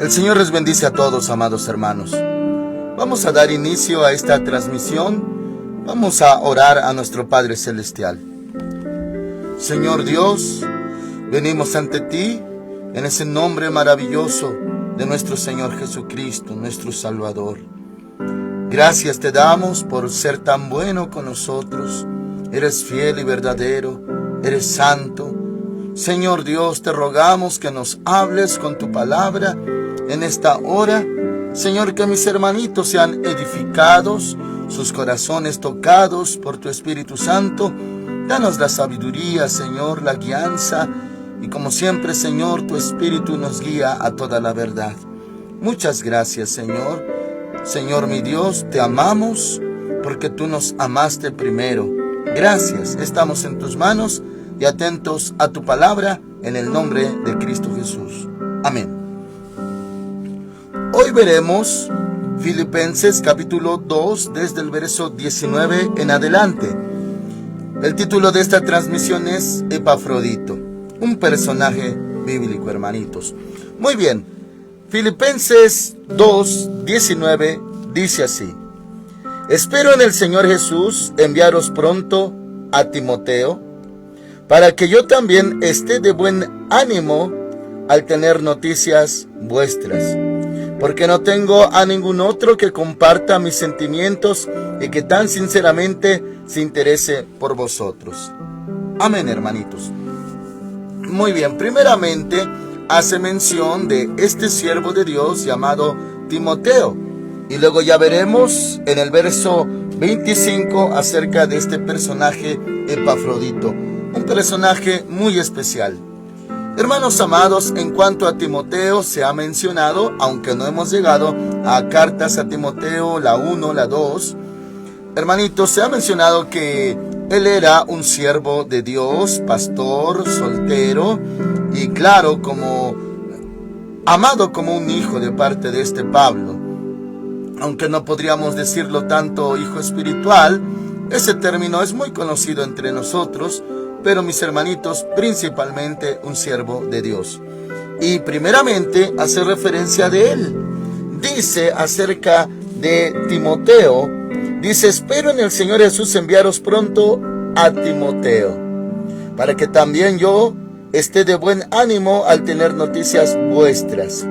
El Señor les bendice a todos, amados hermanos. Vamos a dar inicio a esta transmisión. Vamos a orar a nuestro Padre Celestial. Señor Dios, venimos ante ti en ese nombre maravilloso de nuestro Señor Jesucristo, nuestro Salvador. Gracias te damos por ser tan bueno con nosotros. Eres fiel y verdadero, eres santo. Señor Dios, te rogamos que nos hables con tu palabra en esta hora. Señor, que mis hermanitos sean edificados, sus corazones tocados por tu Espíritu Santo. Danos la sabiduría, Señor, la guianza, y como siempre, Señor, tu Espíritu nos guía a toda la verdad. Muchas gracias, Señor. Señor mi Dios, te amamos porque tú nos amaste primero. Gracias, estamos en tus manos y atentos a tu palabra en el nombre de Cristo Jesús. Amén. Hoy veremos Filipenses capítulo 2 desde el verso 19 en adelante. El título de esta transmisión es Epafrodito, un personaje bíblico, hermanitos. Muy bien, Filipenses 2, 19 dice así: Espero en el Señor Jesús enviaros pronto a Timoteo, para que yo también esté de buen ánimo al tener noticias vuestras, porque no tengo a ningún otro que comparta mis sentimientos y que tan sinceramente se interese por vosotros. Amén, hermanitos. Muy bien, primeramente hace mención de este siervo de Dios llamado Timoteo, y luego ya veremos en el verso 25 acerca de este personaje Epafrodito, un personaje muy especial. Hermanos amados, en cuanto a Timoteo se ha mencionado, aunque no hemos llegado a cartas a Timoteo, la 1, la 2, hermanitos, se ha mencionado que él era un siervo de Dios, pastor, soltero, y claro, como amado como un hijo de parte de este Pablo. Aunque no podríamos decirlo tanto hijo espiritual, ese término es muy conocido entre nosotros, pero mis hermanitos, principalmente un siervo de Dios. Y primeramente hace referencia de él. Dice acerca de Timoteo, dice: espero en el Señor Jesús enviaros pronto a Timoteo, para que también yo esté de buen ánimo al tener noticias vuestras,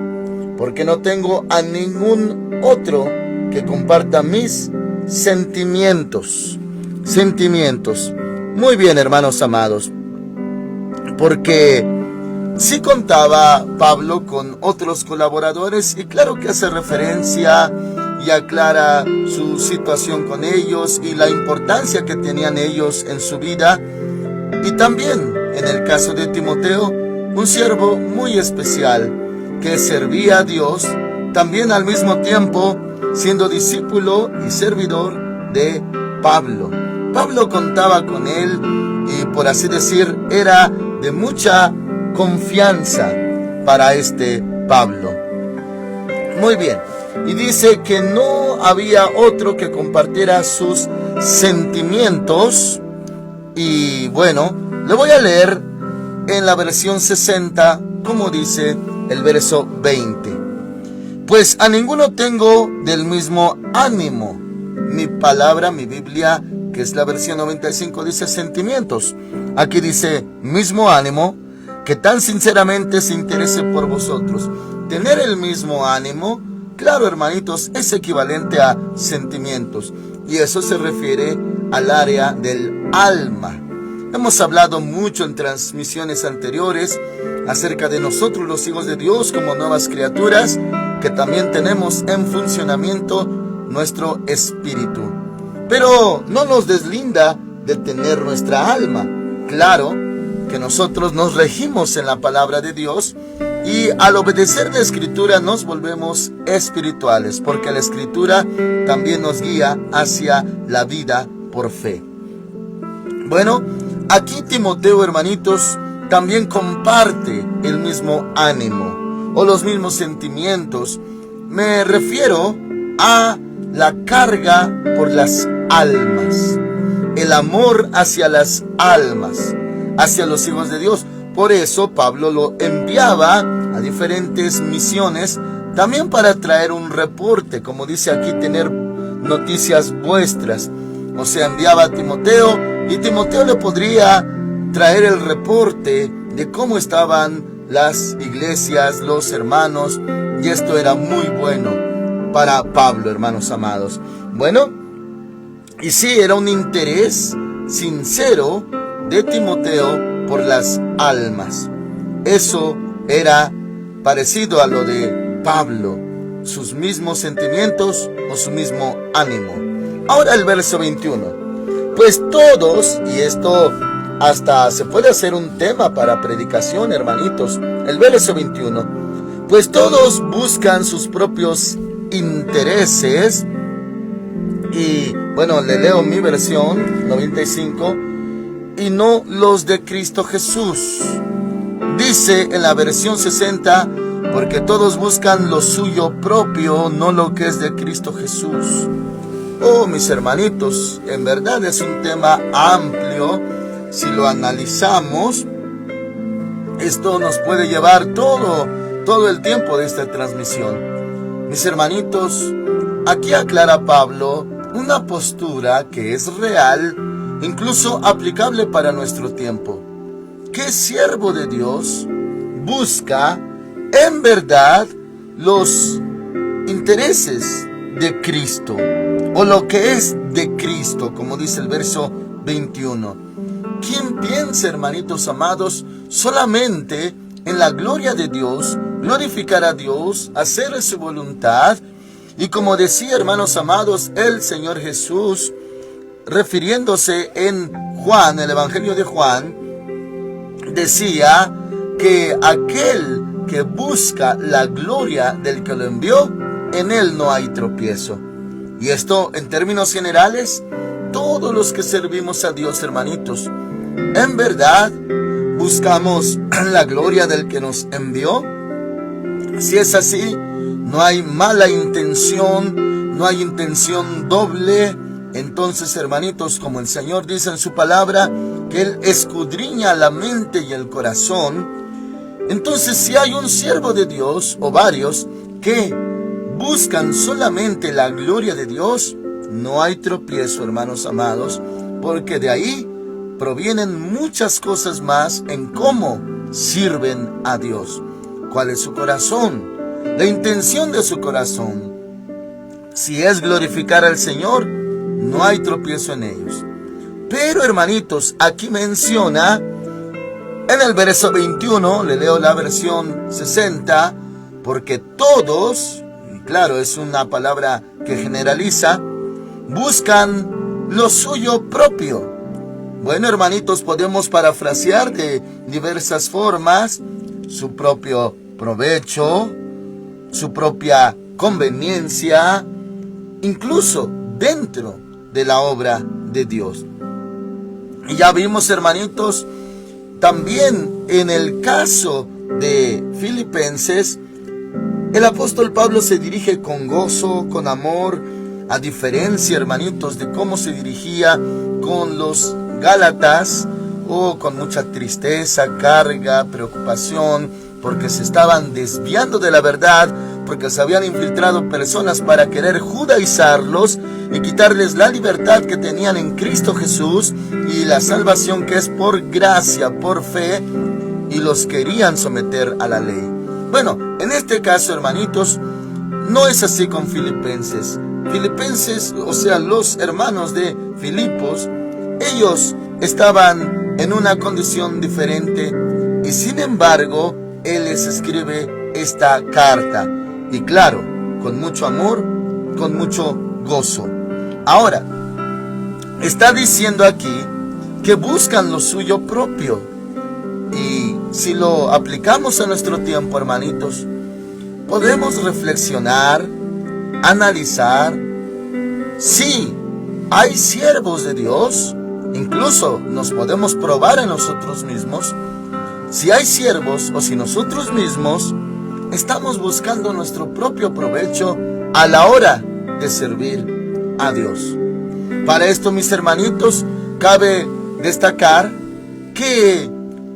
porque no tengo a ningún otro que comparta mis sentimientos. Muy bien, hermanos amados, porque sí contaba Pablo con otros colaboradores, y claro que hace referencia y aclara su situación con ellos y la importancia que tenían ellos en su vida. Y también en el caso de Timoteo, un siervo muy especial que servía a Dios, también al mismo tiempo siendo discípulo y servidor de Pablo. Pablo contaba con él y, por así decir, era de mucha confianza para este Pablo. Muy bien, y dice que no había otro que compartiera sus sentimientos. Y bueno, le voy a leer en la versión 60, como dice el verso 20. Pues a ninguno tengo del mismo ánimo. Mi palabra, mi Biblia, que es la versión 95, dice sentimientos. Aquí dice mismo ánimo, que tan sinceramente se interese por vosotros. Tener el mismo ánimo, claro, hermanitos, es equivalente a sentimientos. Y eso se refiere al área del alma. Hemos hablado mucho en transmisiones anteriores acerca de nosotros los hijos de Dios como nuevas criaturas, que también tenemos en funcionamiento nuestro espíritu. Pero no nos deslinda de tener nuestra alma. Claro que nosotros nos regimos en la palabra de Dios, y al obedecer la Escritura nos volvemos espirituales, porque la Escritura también nos guía hacia la vida por fe. Bueno, aquí Timoteo, hermanitos, también comparte el mismo ánimo o los mismos sentimientos. Me refiero a la carga por las almas, el amor hacia las almas, hacia los hijos de Dios. Por eso Pablo lo enviaba a diferentes misiones también para traer un reporte, como dice aquí, tener noticias vuestras. O sea, enviaba a Timoteo y Timoteo le podría traer el reporte de cómo estaban las iglesias, los hermanos, y esto era muy bueno para Pablo, hermanos amados. Bueno, y sí, era un interés sincero de Timoteo por las almas. Eso era parecido a lo de Pablo, sus mismos sentimientos o su mismo ánimo. Ahora el verso 21. Pues todos, y esto hasta se puede hacer un tema para predicación, hermanitos. El verso 21. Pues todos buscan sus propios intereses. Y bueno, le leo mi versión 95. Y no los de Cristo Jesús. Dice en la versión 60, porque todos buscan lo suyo propio, no lo que es de Cristo Jesús. Oh, mis hermanitos, en verdad es un tema amplio. Si lo analizamos, esto nos puede llevar todo el tiempo de esta transmisión. Mis hermanitos, aquí aclara Pablo una postura que es real, incluso aplicable para nuestro tiempo. ¿Qué siervo de Dios busca en verdad los intereses de Cristo, o lo que es de Cristo, como dice el verso 21? ¿Quién piensa, hermanitos amados, solamente en la gloria de Dios, glorificar a Dios, hacer su voluntad? Y como decía, hermanos amados, el Señor Jesús, refiriéndose en Juan, el Evangelio de Juan, decía que aquel que busca la gloria del que lo envió, en él no hay tropiezo. Y esto, en términos generales, todos los que servimos a Dios, hermanitos, en verdad buscamos la gloria del que nos envió. Si es así, no hay mala intención, no hay intención doble. Entonces, hermanitos, como el Señor dice en su palabra, que Él escudriña la mente y el corazón. Entonces, si hay un siervo de Dios, o varios, que buscan solamente la gloria de Dios, no hay tropiezo, hermanos amados, porque de ahí provienen muchas cosas más en cómo sirven a Dios. ¿Cuál es su corazón? La intención de su corazón. Si es glorificar al Señor, no hay tropiezo en ellos. Pero, hermanitos, aquí menciona en el verso 21, le leo la versión 60, porque todos, y claro, es una palabra que generaliza, buscan lo suyo propio. Bueno, hermanitos, podemos parafrasear de diversas formas: su propio provecho, su propia conveniencia, incluso dentro de la obra de Dios. Y ya vimos, hermanitos, también en el caso de Filipenses, el apóstol Pablo se dirige con gozo, con amor, a diferencia, hermanitos, de cómo se dirigía con los Gálatas, o con mucha tristeza, carga, preocupación, porque se estaban desviando de la verdad, porque se habían infiltrado personas para querer judaizarlos y quitarles la libertad que tenían en Cristo Jesús y la salvación que es por gracia, por fe, y los querían someter a la ley. Bueno, en este caso, hermanitos, no es así con Filipenses. Filipenses, o sea, los hermanos de Filipos, ellos estaban en una condición diferente, y sin embargo, él les escribe esta carta, y claro, con mucho amor, con mucho gozo. Ahora, está diciendo aquí que buscan lo suyo propio, y si lo aplicamos a nuestro tiempo, hermanitos, podemos reflexionar, analizar. Sí, hay siervos de Dios, incluso nos podemos probar a nosotros mismos, si hay siervos o si nosotros mismos estamos buscando nuestro propio provecho a la hora de servir a Dios. Para esto, mis hermanitos, cabe destacar que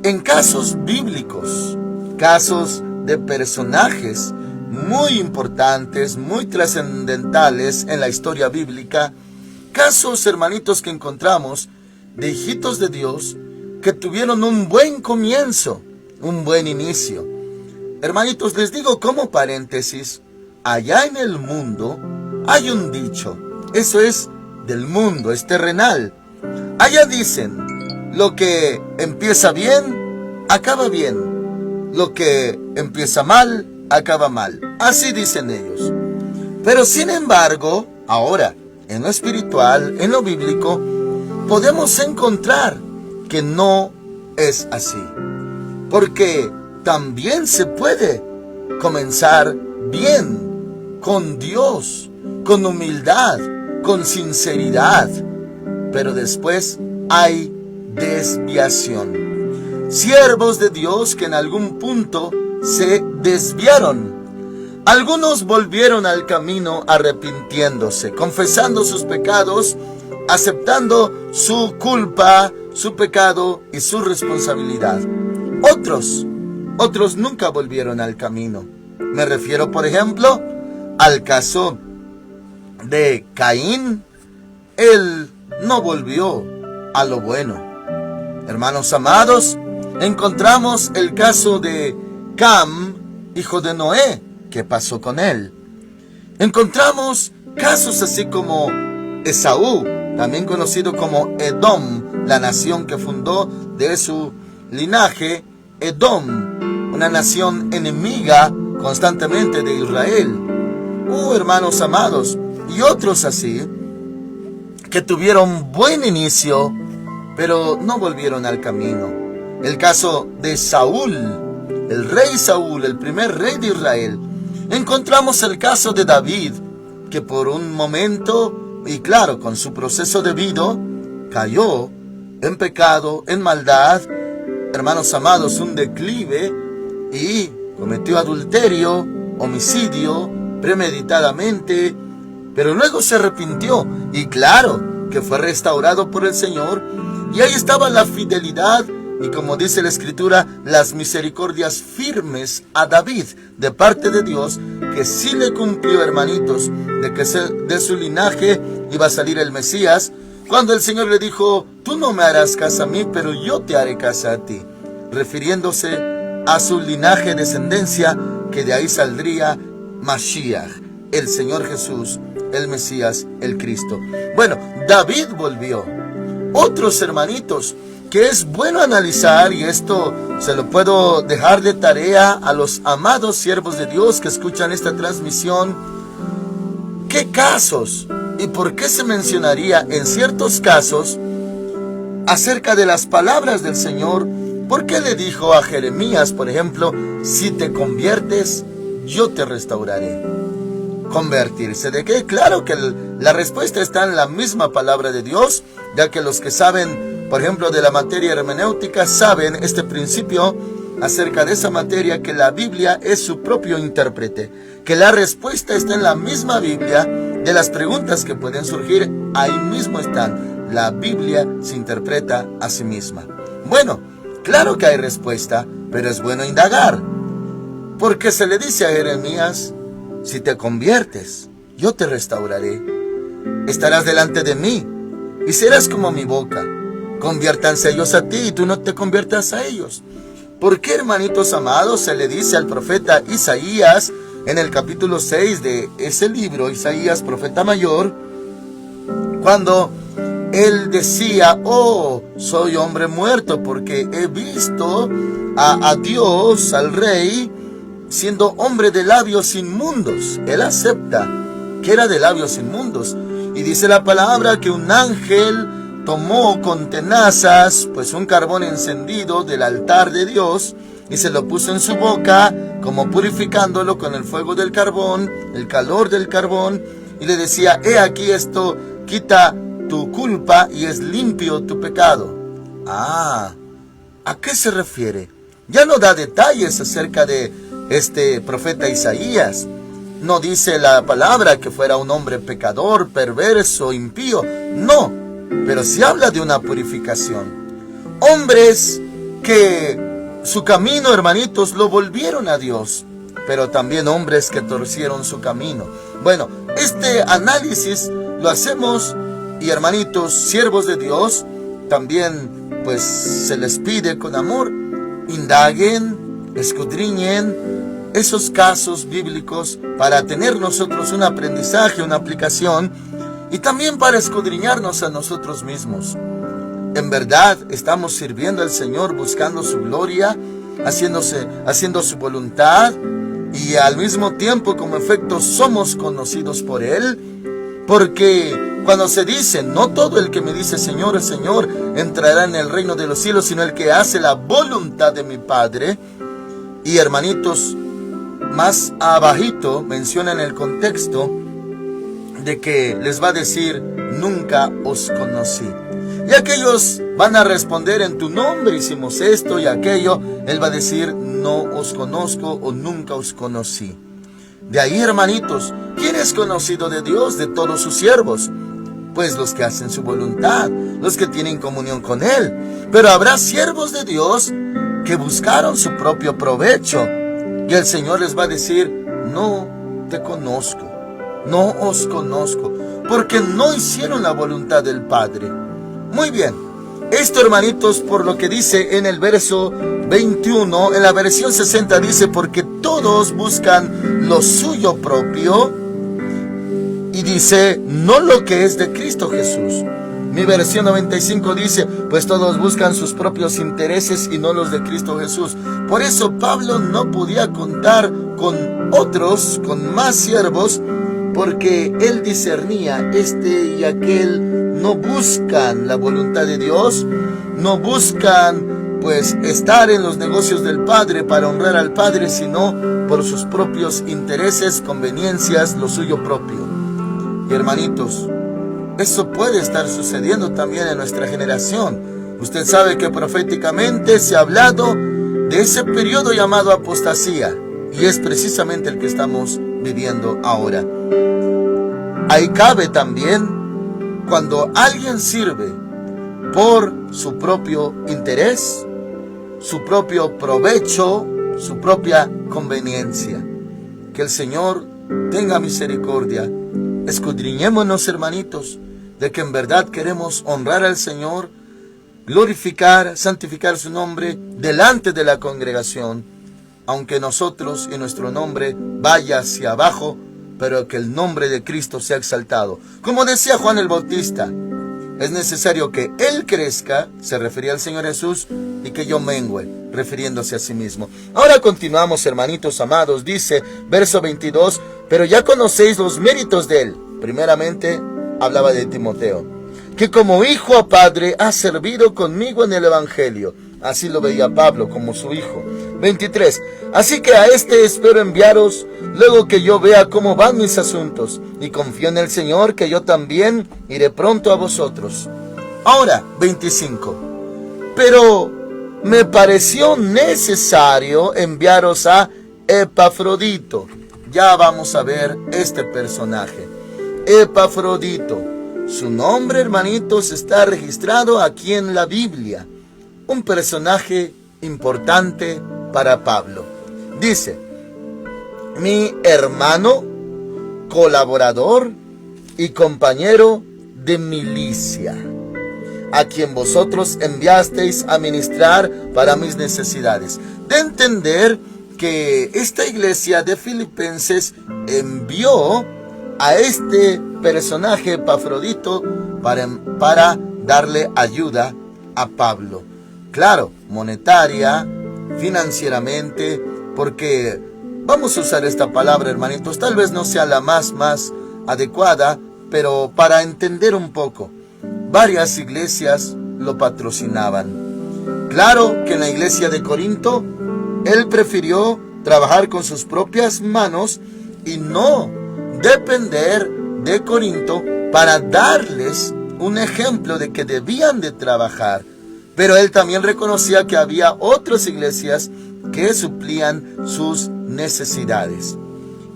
en casos bíblicos, casos de personajes muy importantes, muy trascendentales en la historia bíblica. Casos, hermanitos, que encontramos de hijitos de Dios que tuvieron un buen comienzo, un buen inicio. Hermanitos, les digo como paréntesis, allá en el mundo hay un dicho, eso es del mundo, es terrenal. Allá dicen, lo que empieza bien, acaba bien. Lo que empieza mal, acaba mal. Así dicen ellos. Pero sin embargo, ahora, en lo espiritual, en lo bíblico, podemos encontrar que no es así. Porque también se puede comenzar bien, con Dios, con humildad, con sinceridad. Pero después hay desviación. Siervos de Dios que en algún punto se desviaron. Algunos volvieron al camino arrepintiéndose, confesando sus pecados, aceptando su culpa, su pecado y su responsabilidad. Otros nunca volvieron al camino. Me refiero, por ejemplo, al caso de Caín. Él no volvió a lo bueno. Hermanos amados, encontramos el caso de Cam, hijo de Noé. ¿Qué pasó con él? Encontramos casos así como Esaú, también conocido como Edom, la nación que fundó de su linaje Edom, una nación enemiga constantemente de Israel. Hermanos amados, y otros así, que tuvieron buen inicio, pero no volvieron al camino. El caso de Saúl, el rey Saúl, el primer rey de Israel. Encontramos el caso de David, que por un momento, y claro, con su proceso debido, cayó en pecado, en maldad, hermanos amados, un declive, y cometió adulterio, homicidio, premeditadamente, pero luego se arrepintió, y claro, que fue restaurado por el Señor, y ahí estaba la fidelidad, y como dice la Escritura, las misericordias firmes a David, de parte de Dios, que sí le cumplió, hermanitos, de que de su linaje iba a salir el Mesías, cuando el Señor le dijo, tú no me harás casa a mí, pero yo te haré casa a ti, refiriéndose a su linaje, descendencia, que de ahí saldría Mashiach, el Señor Jesús, el Mesías, el Cristo. Bueno, David volvió. Otros, hermanitos, que es bueno analizar, y esto se lo puedo dejar de tarea a los amados siervos de Dios que escuchan esta transmisión, ¿qué casos y por qué se mencionaría en ciertos casos acerca de las palabras del Señor? ¿Por qué le dijo a Jeremías, por ejemplo, si te conviertes, yo te restauraré? ¿Convertirse de qué? Claro que la respuesta está en la misma palabra de Dios, ya que los que saben, por ejemplo, de la materia hermenéutica, saben este principio acerca de esa materia, que la Biblia es su propio intérprete, que la respuesta está en la misma Biblia, de las preguntas que pueden surgir, ahí mismo están. La Biblia se interpreta a sí misma. Bueno, claro que hay respuesta, pero es bueno indagar, porque se le dice a Jeremías, si te conviertes, yo te restauraré. Estarás delante de mí y serás como mi boca. Conviértanse ellos a ti y tú no te conviertas a ellos. ¿Por qué, hermanitos amados, se le dice al profeta Isaías en el capítulo 6 de ese libro, Isaías, profeta mayor, cuando él decía, soy hombre muerto porque he visto a Dios, al rey, siendo hombre de labios inmundos? Él acepta que era de labios inmundos. Y dice la palabra que un ángel tomó con tenazas, pues un carbón encendido del altar de Dios, y se lo puso en su boca, como purificándolo con el fuego del carbón, el calor del carbón, y le decía, he aquí esto, quita tu culpa y es limpio tu pecado. ¿A qué se refiere? Ya no da detalles acerca de este profeta Isaías. No dice la palabra que fuera un hombre pecador, perverso, impío. No, pero sí habla de una purificación. Hombres que su camino, hermanitos, lo volvieron a Dios. pero también hombres que torcieron su camino. Bueno, este análisis lo hacemos, y hermanitos, siervos de Dios, también pues se les pide con amor, indaguen, escudriñen esos casos bíblicos para tener nosotros un aprendizaje, una aplicación, y también para escudriñarnos a nosotros mismos. En verdad estamos sirviendo al Señor, buscando su gloria, haciendo su voluntad, y al mismo tiempo como efecto somos conocidos por Él, porque cuando se dice, no todo el que me dice Señor, Señor, entrará en el reino de los cielos, sino el que hace la voluntad de mi Padre. Y hermanitos, más abajito menciona en el contexto de que les va a decir, nunca os conocí. Y aquellos van a responder, en tu nombre hicimos esto y aquello. Él va a decir, no os conozco o nunca os conocí. De ahí, hermanitos, ¿quién es conocido de Dios? De todos sus siervos. Pues los que hacen su voluntad, los que tienen comunión con Él. Pero habrá siervos de Dios que buscaron su propio provecho. Y el Señor les va a decir, no te conozco, no os conozco, porque no hicieron la voluntad del Padre. Muy bien, esto, hermanitos, por lo que dice en el verso 21, en la versión 60 dice, porque todos buscan lo suyo propio, y dice, no lo que es de Cristo Jesús. Mi versión 95 dice, pues todos buscan sus propios intereses y no los de Cristo Jesús. Por eso Pablo no podía contar con otros, con más siervos, porque él discernía, este y aquel no buscan la voluntad de Dios, no buscan pues estar en los negocios del Padre para honrar al Padre, sino por sus propios intereses, conveniencias, lo suyo propio. Y hermanitos, eso puede estar sucediendo también en nuestra generación. Usted sabe que proféticamente se ha hablado de ese periodo llamado apostasía, y es precisamente el que estamos viviendo ahora. Ahí cabe también cuando alguien sirve por su propio interés, su propio provecho, su propia conveniencia. Que el Señor tenga misericordia. Escudriñémonos, hermanitos, de que en verdad queremos honrar al Señor, glorificar, santificar su nombre delante de la congregación, aunque nosotros y nuestro nombre vaya hacia abajo, pero que el nombre de Cristo sea exaltado. Como decía Juan el Bautista, es necesario que Él crezca, se refería al Señor Jesús, y que yo mengüe, refiriéndose a sí mismo. Ahora continuamos, hermanitos amados, dice, verso 22, pero ya conocéis los méritos de Él. Primeramente, hablaba de Timoteo, que como hijo a padre ha servido conmigo en el Evangelio. Así lo veía Pablo, como su hijo. 23. Así que a este espero enviaros, luego que yo vea cómo van mis asuntos, y confío en el Señor, que yo también iré pronto a vosotros. Ahora, 25. Pero me pareció necesario enviaros a Epafrodito. Ya vamos a ver este personaje. Epafrodito. Su nombre, hermanitos, está registrado aquí en la Biblia. Un personaje importante para Pablo. Dice, mi hermano, colaborador y compañero de milicia, a quien vosotros enviasteis a ministrar para mis necesidades. De entender que esta iglesia de Filipenses envió a este personaje Epafrodito para darle ayuda a Pablo. Claro, monetaria, financieramente, porque vamos a usar esta palabra, hermanitos, tal vez no sea la más adecuada, pero para entender un poco, varias iglesias lo patrocinaban. Claro que en la iglesia de Corinto, él prefirió trabajar con sus propias manos y no depender de Corinto para darles un ejemplo de que debían de trabajar. Pero él también reconocía que había otras iglesias que suplían sus necesidades.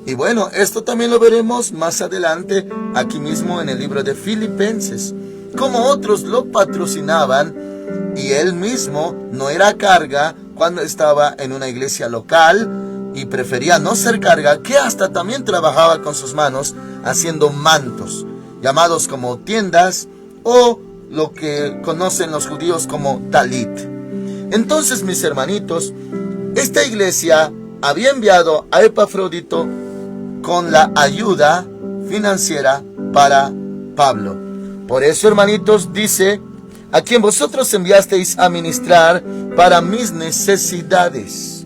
Y bueno, esto también lo veremos más adelante, aquí mismo en el libro de Filipenses, como otros lo patrocinaban y él mismo no era carga cuando estaba en una iglesia local y prefería no ser carga, que hasta también trabajaba con sus manos haciendo mantos, llamados como tiendas o lo que conocen los judíos como talit. Entonces, mis hermanitos, esta iglesia había enviado a Epafrodito con la ayuda financiera para Pablo. Por eso, hermanitos, dice: a quien vosotros enviasteis a ministrar para mis necesidades.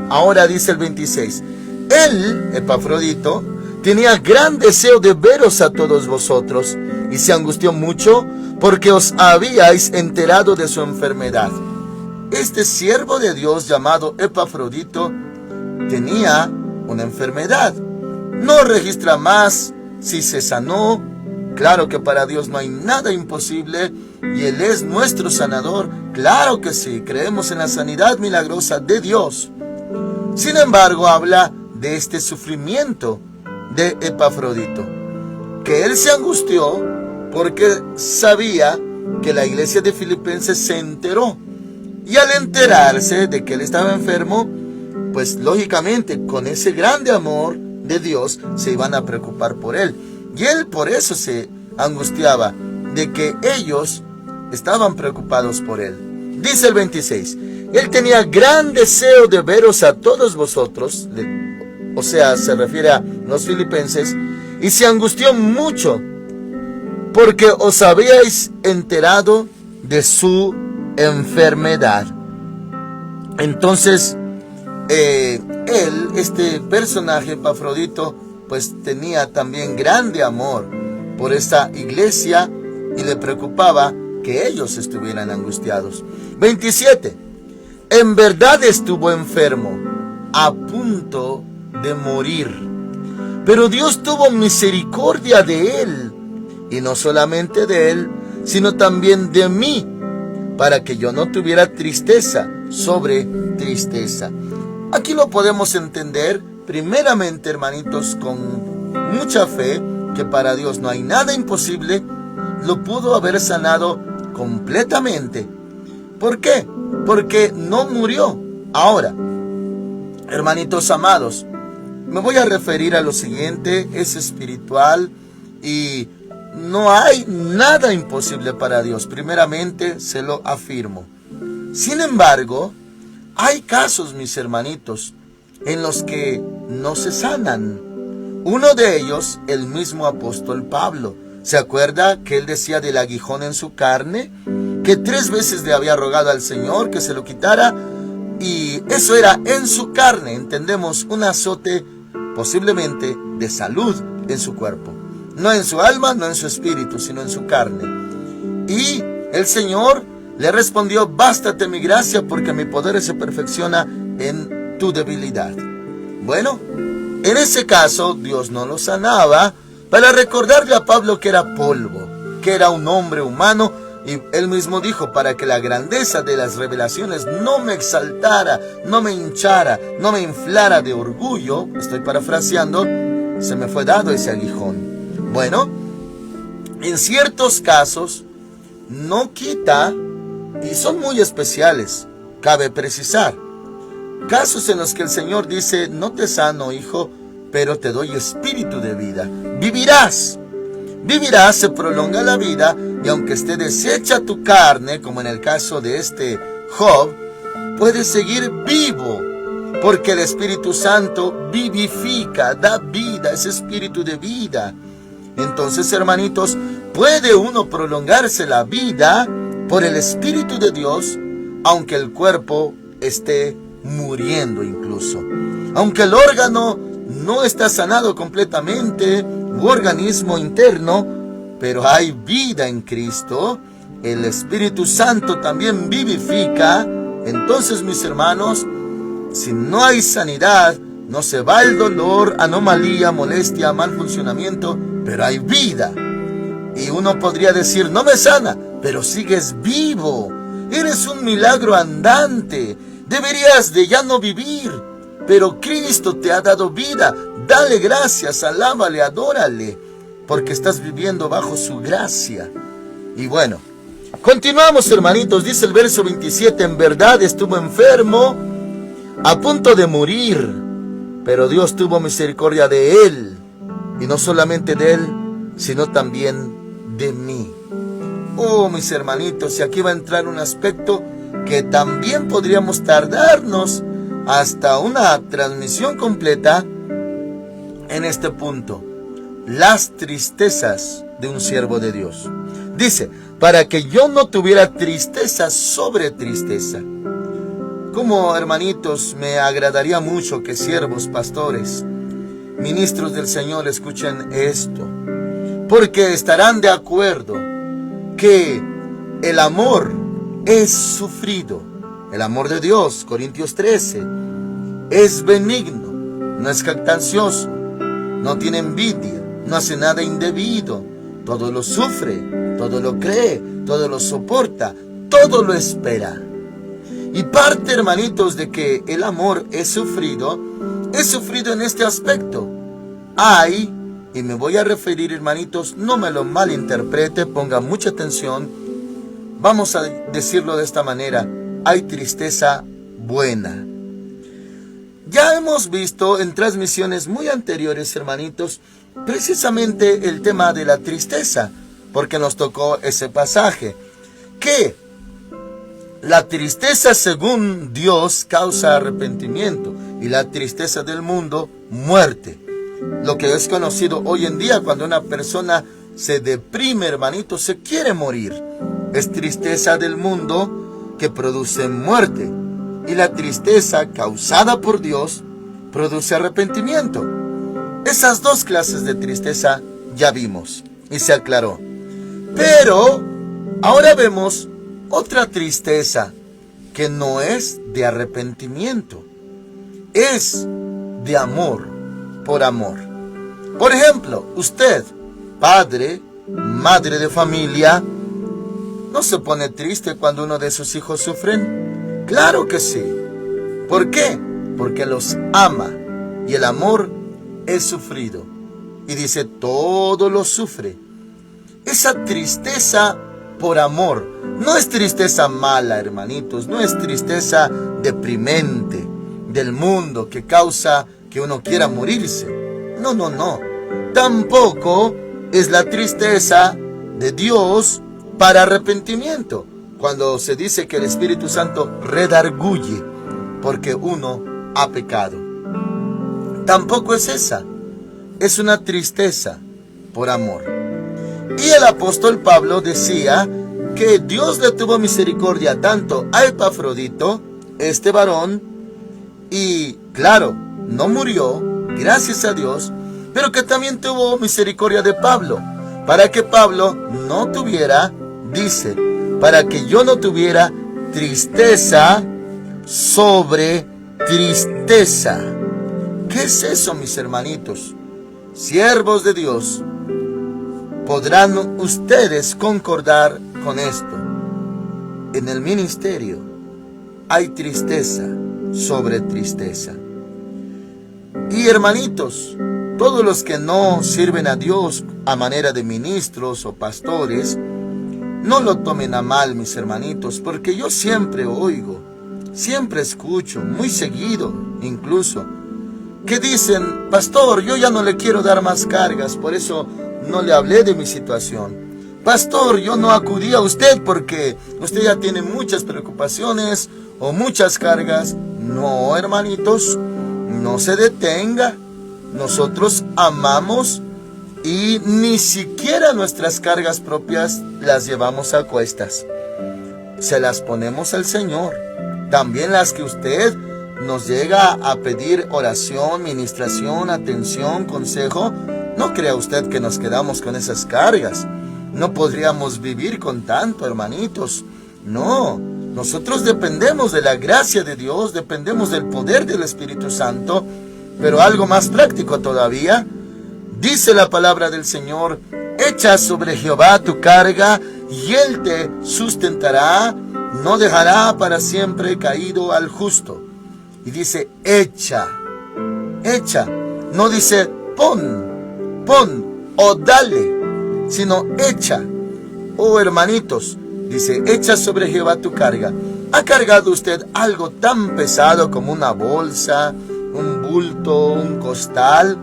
Ahora dice el 26: él, Epafrodito, tenía gran deseo de veros a todos vosotros, y se angustió mucho porque os habíais enterado de su enfermedad. Este siervo de Dios llamado Epafrodito tenía una enfermedad. No registra más si se sanó. Claro que para Dios no hay nada imposible, y Él es nuestro sanador. Claro que sí, creemos en la sanidad milagrosa de Dios. Sin embargo, habla de este sufrimiento de Epafrodito, que él se angustió porque sabía que la iglesia de Filipenses se enteró, y al enterarse de que él estaba enfermo, pues lógicamente con ese grande amor de Dios se iban a preocupar por él, y él por eso se angustiaba de que ellos estaban preocupados por él. Dice el 26: él tenía gran deseo de veros a todos vosotros, o sea, se refiere a los filipenses, y se angustió mucho porque os habíais enterado de su enfermedad. Entonces, él, este personaje, Epafrodito, pues tenía también grande amor por esta iglesia y le preocupaba que ellos estuvieran angustiados. 27. En verdad estuvo enfermo, a punto de morir, pero Dios tuvo misericordia de él, y no solamente de él, sino también de mí, para que yo no tuviera tristeza sobre tristeza. Aquí lo podemos entender primeramente, hermanitos, con mucha fe, que para Dios no hay nada imposible. Lo pudo haber sanado completamente. ¿Por qué? Porque no murió. Ahora, hermanitos amados, me voy a referir a lo siguiente: es espiritual y no hay nada imposible para Dios. Primeramente, se lo afirmo. Sin embargo, hay casos, mis hermanitos, en los que no se sanan. Uno de ellos, el mismo apóstol Pablo. ¿Se acuerda que él decía del aguijón en su carne? Que 3 veces le había rogado al Señor que se lo quitara, y eso era en su carne. Entendemos, un azote posiblemente de salud en su cuerpo. No en su alma, no en su espíritu, sino en su carne. Y el Señor le respondió: bástate mi gracia, porque mi poder se perfecciona en tu debilidad. Bueno, en ese caso Dios no lo sanaba, para recordarle a Pablo que era polvo, que era un hombre humano, y él mismo dijo: para que la grandeza de las revelaciones no me exaltara, no me hinchara, no me inflara de orgullo, estoy parafraseando, se me fue dado ese aguijón. Bueno, en ciertos casos no quita, y son muy especiales, cabe precisar, casos en los que el Señor dice: no te sano, hijo, pero te doy espíritu de vida. Vivirás, se prolonga la vida, y aunque esté deshecha tu carne, como en el caso de este Job, puedes seguir vivo, porque el Espíritu Santo vivifica, da vida, es espíritu de vida. Entonces, hermanitos, puede uno prolongarse la vida por el Espíritu de Dios, aunque el cuerpo esté muriendo incluso. Aunque el órgano no está sanado completamente, u organismo interno, pero hay vida en Cristo. El Espíritu Santo también vivifica. Entonces, mis hermanos, si no hay sanidad, no se va el dolor, anomalía, molestia, mal funcionamiento, pero hay vida. Y uno podría decir: no me sana, pero sigues vivo. Eres un milagro andante. Deberías de ya no vivir, pero Cristo te ha dado vida. Dale gracias, alábale, adórale, porque estás viviendo bajo su gracia. Y bueno, continuamos, hermanitos. Dice el verso 27: en verdad estuvo enfermo, a punto de morir, pero Dios tuvo misericordia de él, y no solamente de él, sino también de mí. Oh, mis hermanitos, y aquí va a entrar un aspecto que también podríamos tardarnos hasta una transmisión completa en este punto. Las tristezas de un siervo de Dios. Dice, para que yo no tuviera tristeza sobre tristeza. Como, hermanitos, me agradaría mucho que siervos, pastores, ministros del Señor escuchen esto, porque estarán de acuerdo que el amor es sufrido. El amor de Dios, Corintios 13, es benigno, no es jactancioso, no tiene envidia, no hace nada indebido, todo lo sufre, todo lo cree, todo lo soporta, todo lo espera. Y parte, hermanitos, de que el amor es sufrido en este aspecto. Hay, y me voy a referir, hermanitos, no me lo malinterprete, ponga mucha atención, vamos a decirlo de esta manera, hay tristeza buena. Ya hemos visto en transmisiones muy anteriores, hermanitos, precisamente el tema de la tristeza, porque nos tocó ese pasaje, que la tristeza según Dios causa arrepentimiento y la tristeza del mundo, muerte. Lo que es conocido hoy en día cuando una persona se deprime, hermanito, se quiere morir. Es tristeza del mundo que produce muerte. Y la tristeza causada por Dios produce arrepentimiento. Esas dos clases de tristeza ya vimos y se aclaró. Pero ahora vemos otra tristeza que no es de arrepentimiento, es de amor por amor. Por ejemplo, usted, padre, madre de familia, ¿no se pone triste cuando uno de sus hijos sufren? Claro que sí. ¿Por qué? Porque los ama y el amor es sufrido. Y dice, todo lo sufre. Esa tristeza por amor no es tristeza mala, hermanitos, no es tristeza deprimente del mundo que causa que uno quiera morirse. No, no, no. Tampoco es la tristeza de Dios para arrepentimiento, cuando se dice que el Espíritu Santo redarguye porque uno ha pecado. Tampoco es esa. Es una tristeza por amor. Y el apóstol Pablo decía que Dios le tuvo misericordia tanto a Epafrodito, este varón, y claro, no murió, gracias a Dios, pero que también tuvo misericordia de Pablo, para que Pablo no tuviera, dice, para que yo no tuviera tristeza sobre tristeza. ¿Qué es eso, mis hermanitos? Siervos de Dios, podrán ustedes concordar con esto. En el ministerio hay tristeza sobre tristeza. Y hermanitos, todos los que no sirven a Dios a manera de ministros o pastores, no lo tomen a mal, mis hermanitos, porque yo siempre oigo, siempre escucho, muy seguido incluso, que dicen, pastor, yo ya no le quiero dar más cargas, por eso no le hablé de mi situación. Pastor, yo no acudí a usted porque usted ya tiene muchas preocupaciones o muchas cargas. No, hermanitos, no se detenga. Nosotros amamos y ni siquiera nuestras cargas propias las llevamos a cuestas. Se las ponemos al Señor. También las que usted nos llega a pedir oración, ministración, atención, consejo. No crea usted que nos quedamos con esas cargas. No podríamos vivir con tanto, hermanitos. No, nosotros dependemos de la gracia de Dios, dependemos del poder del Espíritu Santo. Pero algo más práctico todavía, dice la palabra del Señor, echa sobre Jehová tu carga y Él te sustentará, no dejará para siempre caído al justo. Y dice, echa, no dice pon o dale, sino echa. Oh, hermanitos, dice, echa sobre Jehová tu carga. ¿Ha cargado usted algo tan pesado como una bolsa, un bulto, un costal,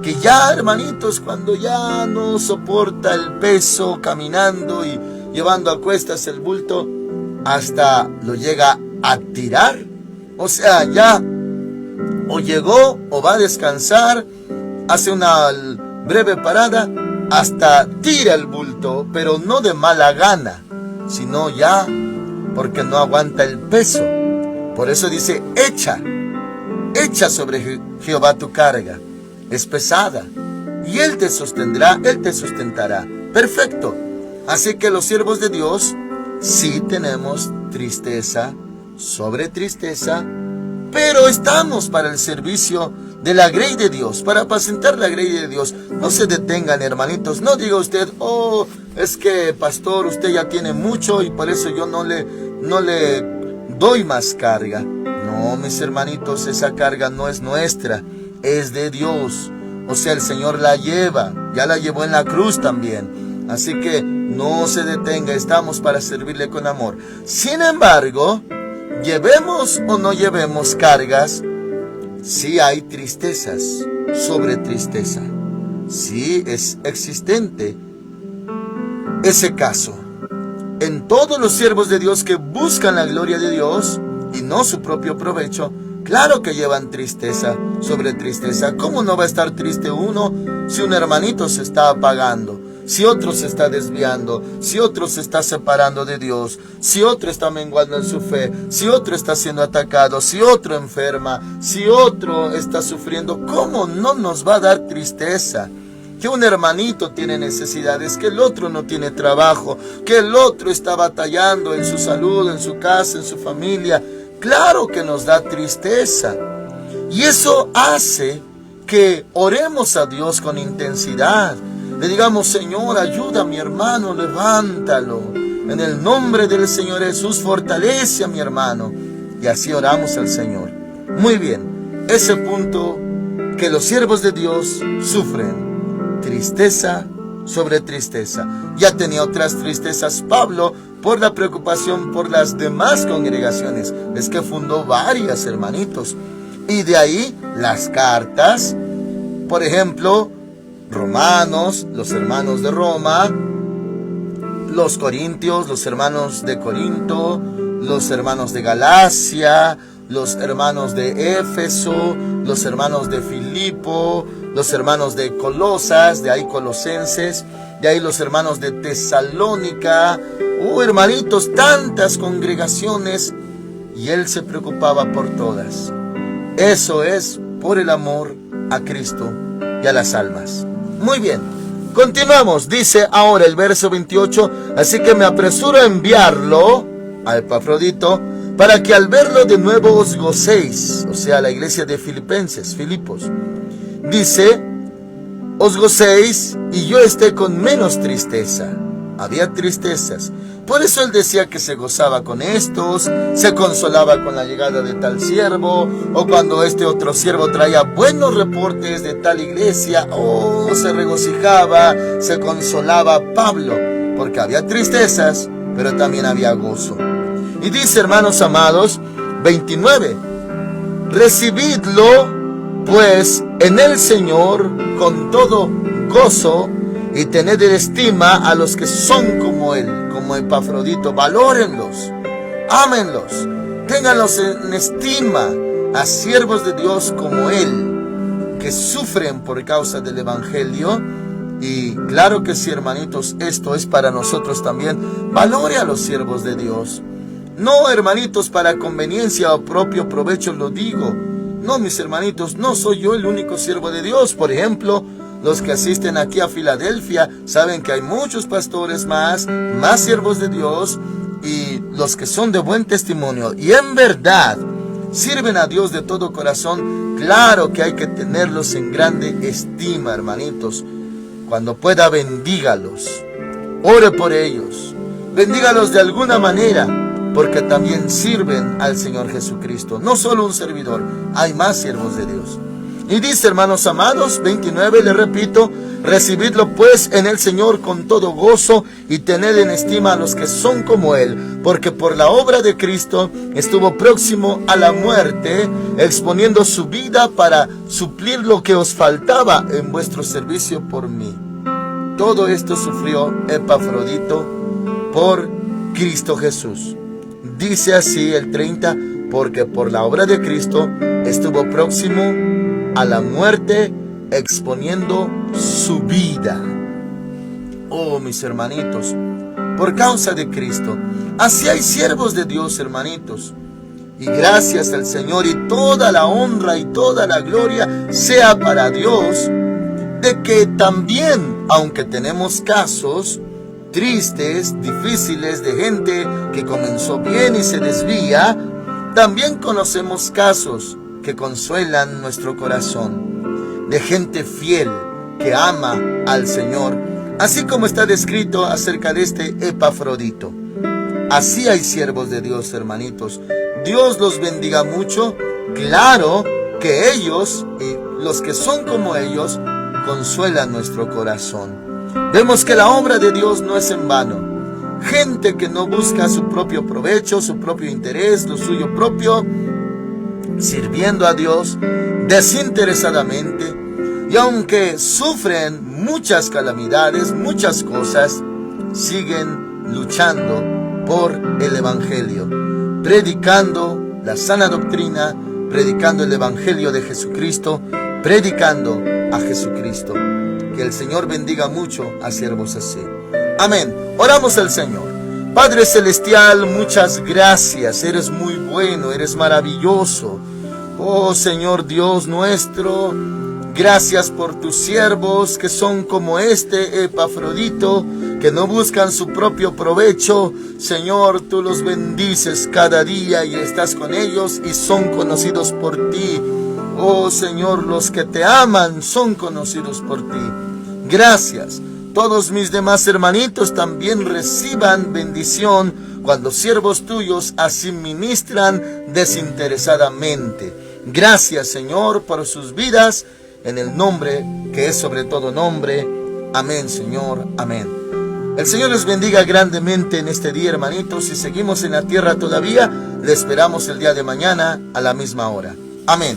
que ya, hermanitos, cuando ya no soporta el peso caminando y llevando a cuestas el bulto, hasta lo llega a tirar. O sea, ya o llegó o va a descansar, hace una breve parada, hasta tira el bulto, pero no de mala gana, sino ya porque no aguanta el peso. Por eso dice, echa sobre Jehová tu carga, es pesada, y Él te sostendrá, Él te sustentará. Perfecto. Así que los siervos de Dios sí tenemos tristeza sobre tristeza, pero estamos para el servicio de la grey de Dios, para apacentar la grey de Dios. No se detengan, hermanitos. No diga usted, oh, es que pastor, usted ya tiene mucho y por eso yo no le doy más carga. No, mis hermanitos, esa carga no es nuestra, es de Dios. O sea, el Señor la lleva, ya la llevó en la cruz también. Así que no se detenga, estamos para servirle con amor. Sin embargo, llevemos o no llevemos cargas, sí hay tristezas sobre tristeza. Sí es existente ese caso. En todos los siervos de Dios que buscan la gloria de Dios y no su propio provecho, claro que llevan tristeza sobre tristeza. ¿Cómo no va a estar triste uno si un hermanito se está apagando? Si otro se está desviando, si otro se está separando de Dios, si otro está menguando en su fe, si otro está siendo atacado, si otro enferma, si otro está sufriendo, ¿cómo no nos va a dar tristeza? Que un hermanito tiene necesidades, que el otro no tiene trabajo, que el otro está batallando en su salud, en su casa, en su familia. Claro que nos da tristeza. Y eso hace que oremos a Dios con intensidad. Le digamos, Señor, ayuda a mi hermano, levántalo. En el nombre del Señor Jesús, fortalece a mi hermano. Y así oramos al Señor. Muy bien, ese punto que los siervos de Dios sufren, tristeza sobre tristeza. Ya tenía otras tristezas Pablo por la preocupación por las demás congregaciones. Es que fundó varias, hermanitos. Y de ahí las cartas, por ejemplo, Romanos, los hermanos de Roma, los Corintios, los hermanos de Corinto, los hermanos de Galacia, los hermanos de Éfeso, los hermanos de Filipo, los hermanos de Colosas, de ahí Colosenses, de ahí los hermanos de Tesalónica. Hermanitos, tantas congregaciones, y él se preocupaba por todas. Eso es por el amor a Cristo y a las almas. Muy bien, continuamos. Dice ahora el verso 28, así que me apresuro a enviarlo a Epafrodito, para que al verlo de nuevo os gocéis. O sea, la iglesia de Filipos. Dice, os gocéis y yo esté con menos tristeza. Había tristezas. Por eso él decía que se gozaba con estos, se consolaba con la llegada de tal siervo, o cuando este otro siervo traía buenos reportes de tal iglesia, se regocijaba, se consolaba Pablo, porque había tristezas, pero también había gozo. Y dice, hermanos amados, 29, recibidlo pues en el Señor con todo gozo, y tened en estima a los que son como él, como Epafrodito. Valórenlos, ámenlos, ténganlos en estima a siervos de Dios como él, que sufren por causa del Evangelio. Y claro que sí, hermanitos, esto es para nosotros también. Valore a los siervos de Dios. No, hermanitos, para conveniencia o propio provecho lo digo. No, mis hermanitos, no soy yo el único siervo de Dios. Por ejemplo, los que asisten aquí a Filadelfia saben que hay muchos pastores más siervos de Dios, y los que son de buen testimonio y en verdad sirven a Dios de todo corazón. Claro que hay que tenerlos en grande estima, hermanitos. Cuando pueda, bendígalos, ore por ellos, bendígalos de alguna manera, porque también sirven al Señor Jesucristo. No solo un servidor, hay más siervos de Dios. Y dice, hermanos amados, 29, le repito, recibidlo pues en el Señor con todo gozo y tened en estima a los que son como Él, porque por la obra de Cristo estuvo próximo a la muerte, exponiendo su vida para suplir lo que os faltaba en vuestro servicio por mí. Todo esto sufrió Epafrodito por Cristo Jesús. Dice así el 30, porque por la obra de Cristo estuvo próximo a la muerte, exponiendo su vida. Oh, mis hermanitos, por causa de Cristo, así hay siervos de Dios, hermanitos. Y gracias al Señor, y toda la honra y toda la gloria sea para Dios, de que también, aunque tenemos casos tristes, difíciles, de gente que comenzó bien y se desvía, también conocemos casos que consuelan nuestro corazón, de gente fiel que ama al Señor, así como está descrito acerca de este Epafrodito. Así hay siervos de Dios, hermanitos. Dios los bendiga mucho. Claro que ellos y los que son como ellos consuelan nuestro corazón. Vemos que la obra de Dios no es en vano. Gente que no busca su propio provecho, su propio interés, lo suyo propio, sirviendo a Dios desinteresadamente, y aunque sufren muchas calamidades, muchas cosas, siguen luchando por el Evangelio, predicando la sana doctrina, predicando el Evangelio de Jesucristo, predicando a Jesucristo. Que el Señor bendiga mucho a siervos así. Amén. Oramos al Señor. Padre Celestial, muchas gracias. Eres muy bueno, eres maravilloso. Oh Señor Dios nuestro, gracias por tus siervos que son como este Epafrodito, que no buscan su propio provecho. Señor, tú los bendices cada día y estás con ellos y son conocidos por ti. Oh Señor, los que te aman son conocidos por ti. Gracias. Todos mis demás hermanitos también reciban bendición cuando siervos tuyos así ministran desinteresadamente. Gracias, Señor, por sus vidas, en el nombre que es sobre todo nombre. Amén, Señor. Amén. El Señor les bendiga grandemente en este día, hermanitos. Si seguimos en la tierra todavía, le esperamos el día de mañana a la misma hora. Amén.